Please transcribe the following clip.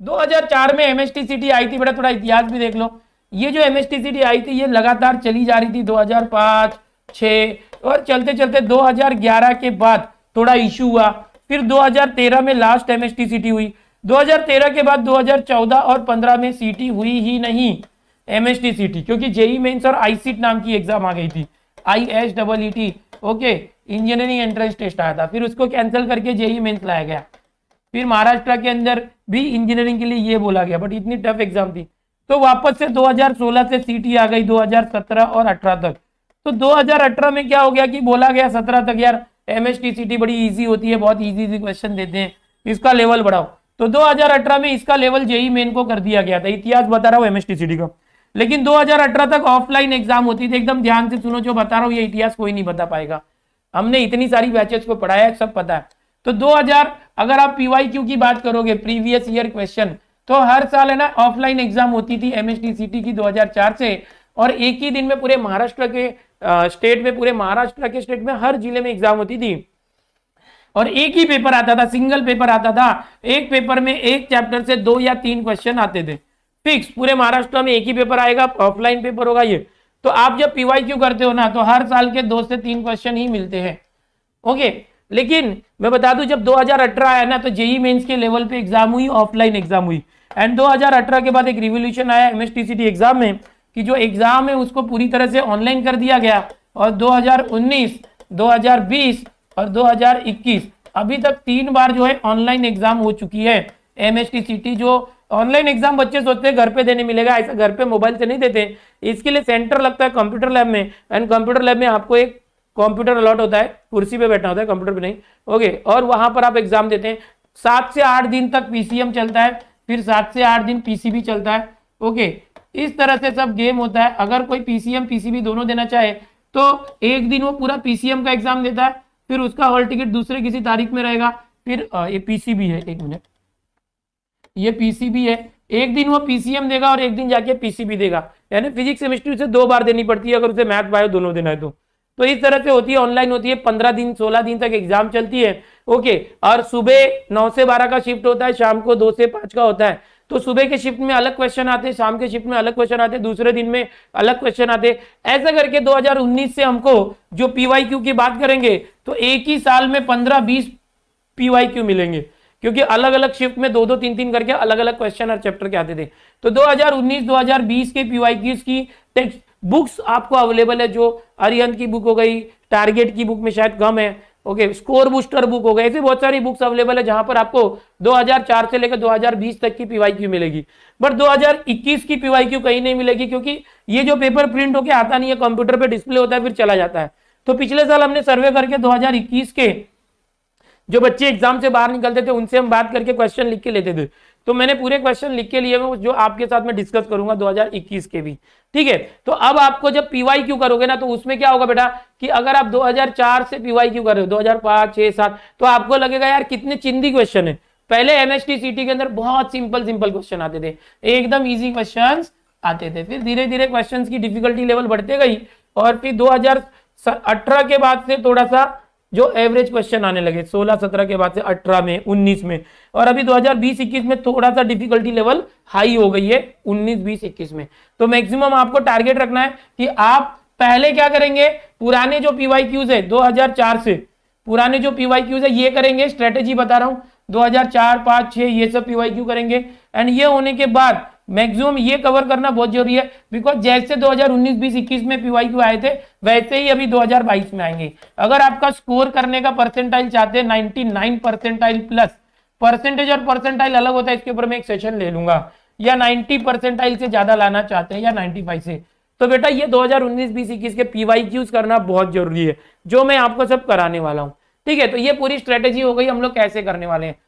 2004 में एमएसटीसीटी आई थी, बेटा थोड़ा इतिहास भी देख लो। ये जो एमएसटीसीटी आई थी ये लगातार चली जा रही थी 2005, 6 और चलते चलते 2011 के बाद थोड़ा इशू हुआ, फिर 2013 में लास्ट एमएसटीसीटी हुई। 2013 के बाद 2014 और 15 में सीटी हुई ही नहीं एमएसटीसीटी, क्योंकि जेई मेंस और आईसीट नाम की एग्जाम आ गई थी, ISEET, okay, engineering entrance test आया था, फिर उसको कैंसिल करके जेई मेंस लाया गया। फिर महाराष्ट्र के अंदर भी इंजीनियरिंग के लिए ये बोला गया, बट इतनी टफ एग्जाम थी, तो वापस से 2016 से सीटी आ गई 2017 और 18 तक। तो 2018 में क्या हो गया कि बोला गया 17 तक यार एमएसटीसीटी बड़ी इजी होती है, बहुत इजी क्वेश्चन देते हैं, इसका लेवल बढ़ाओ। तो 2018 में इसका लेवल जेई मेन को कर दिया गया था, इतिहास बता रहा हूँ एमएसटीसीटी का। लेकिन 2018 तक ऑफलाइन एग्जाम होती थी, एकदम ध्यान से सुनो जो बता रहा हूँ, ये इतिहास कोई नहीं बता पाएगा, हमने इतनी सारी बैचेस को पढ़ाया है, सब पता है। तो 2000 अगर आप पीवाईक्यू की बात करोगे, प्रीवियस ईयर क्वेश्चन, तो हर साल है ना ऑफलाइन एग्जाम होती थी एमएसटीसीटी की 2004 से, और एक ही दिन में पूरे महाराष्ट्र के स्टेट में, पूरे महाराष्ट्र के स्टेट में हर जिले में एग्जाम होती थी, और एक ही पेपर आता था, सिंगल पेपर आता था। एक पेपर में एक चैप्टर से 2 या 3 क्वेश्चन आते थे फिक्स, पूरे महाराष्ट्र में एक ही पेपर आएगा, ऑफलाइन पेपर होगा ये। तो आप जब पीवाईक्यू करते हो ना, तो हर साल के 2 से 3 क्वेश्चन ही मिलते हैं, ओके। लेकिन मैं बता दूं जब 2018 आया ना, तो जेई मेंस के लेवल पे एग्जाम हुई, ऑफलाइन एग्जाम हुई, एंड 2018 के बाद एक रिवोल्यूशन आया एमएसटीसीटी एग्जाम में कि जो एग्जाम है उसको पूरी तरह से ऑनलाइन कर दिया गया, और 2019, 2020 और 2021 अभी तक 3 बार जो है ऑनलाइन एग्जाम हो चुकी है एमएसटीसीटी। जो ऑनलाइन एग्जाम बच्चे सोचते हैं घर पे देने मिलेगा, ऐसा घर पे मोबाइल से नहीं देते, इसके लिए सेंटर लगता है कंप्यूटर लैब में, एंड कंप्यूटर लैब में आपको एक कंप्यूटर अलॉट होता है, कुर्सी पे बैठना होता है, कंप्यूटर पे नहीं, ओके, और वहां पर आप एग्जाम देते हैं। 7 से 8 दिन तक पीसीएम चलता है, फिर 7 से 8 दिन पीसीबी चलता है, ओके, इस तरह से सब गेम होता है। अगर कोई पीसीएम पीसीबी दोनों देना चाहे तो एक दिन वो पूरा पीसीएम का एग्जाम देता है, फिर उसका हॉल टिकट दूसरे किसी तारीख में रहेगा। फिर ये पीसीबी है, एक मिनट, ये पीसीबी है, एक दिन वो पीसीएम देगा और एक दिन जाके पीसीबी देगा, यानी फिजिक्स केमिस्ट्री से 2 बार देनी पड़ती है अगर उसे मैथ बायो दोनों देना है तो इस तरह से होती है, ऑनलाइन होती है, 15 दिन 16 दिन तक एग्जाम चलती है, ओके। और सुबह 9 से 12 का शिफ्ट होता है, शाम को 2 से 5 का होता है। तो सुबह के शिफ्ट में अलग क्वेश्चन आते हैं, शाम के शिफ्ट में अलग क्वेश्चन आते हैं, दूसरे दिन में अलग क्वेश्चन आते हैं। ऐसा करके 2019 से हमको जो पीवाईक्यू की बात करेंगे तो एक ही साल में 15-20 पीवाईक्यू मिलेंगे, क्योंकि अलग अलग शिफ्ट में 2-2, 3-3 करके अलग अलग क्वेश्चन और चैप्टर के आते थे। तो 2019-2020 के पीवाईक्यूज की टेक्स्ट बुक्स आपको अवेलेबल है, जो अरिहंत की बुक हो गई, टारगेट की बुक में शायद कम है, ओके, स्कोर बूस्टर बुक हो गई, ऐसी बहुत सारी बुक्स अवेलेबल है जहां पर आपको 2004 से लेकर 2020 तक की पीवाईक्यू मिलेगी। बट 2021 की पीवाईक्यू कहीं नहीं मिलेगी, क्योंकि ये जो पेपर प्रिंट होकर आता नहीं है, कंप्यूटर पे डिस्प्ले होता है फिर चला जाता है। तो पिछले साल हमने सर्वे करके 2021 के जो बच्चे एग्जाम से बाहर निकलते थे उनसे हम बात करके क्वेश्चन लिख के लेते थे, तो मैंने पूरे क्वेश्चन लिख के लिए जो आपके साथ में डिस्कस करूंगा 2021 के भी, ठीक है। तो अब आपको जब पीवाईक्यू करोगे ना, तो उसमें क्या होगा बेटा कि अगर आप 2004 से पीवाईक्यू कर रहे हो, 2005, 6, 7, तो आपको लगेगा यार कितने चिंदी क्वेश्चन है। पहले एमएसटीसीटी के अंदर बहुत सिंपल क्वेश्चन आते थे, एकदम ईजी क्वेश्चन आते थे, फिर धीरे धीरे क्वेश्चन की डिफिकल्टी लेवल बढ़ते गई, और फिर 2018 के बाद से थोड़ा सा जो एवरेज क्वेश्चन आने लगे, 16-17 के बाद से 18 में, 19 में, और अभी 2020-21 में थोड़ा सा डिफिकल्टी लेवल हाई हो गई है 19-20-21 में। तो मैक्सिमम आपको टारगेट रखना है कि आप पहले क्या करेंगे, पुराने जो पीवाईक्यूज है 2004 से, पुराने जो पीवाईक्यूज है ये करेंगे, स्ट्रेटेजी बता रहा हूं, 2004, 5, 6 ये सब पीवाईक्यू करेंगे, एंड ये होने के बाद मैक्सिमम ये कवर करना बहुत जरूरी है, बिकॉज जैसे 2019, 20, 21 में पीवाईक्यू आए थे वैसे ही अभी 2022 में आएंगे। अगर आपका स्कोर करने का परसेंटाइल चाहते हैं 99 परसेंटाइल प्लस, परसेंटेज और परसेंटाइल अलग होता है, इसके ऊपर मैं एक सेशन ले लूंगा, या 90 परसेंटाइल से ज्यादा लाना चाहते हैं या 95 से, तो बेटा ये 2019, 20, 21 के पीवाईक्यूज करना बहुत जरूरी है, जो मैं आपको सब कराने वाला हूँ, ठीक है। तो ये पूरी स्ट्रेटेजी हो गई हम लोग कैसे करने वाले हैं।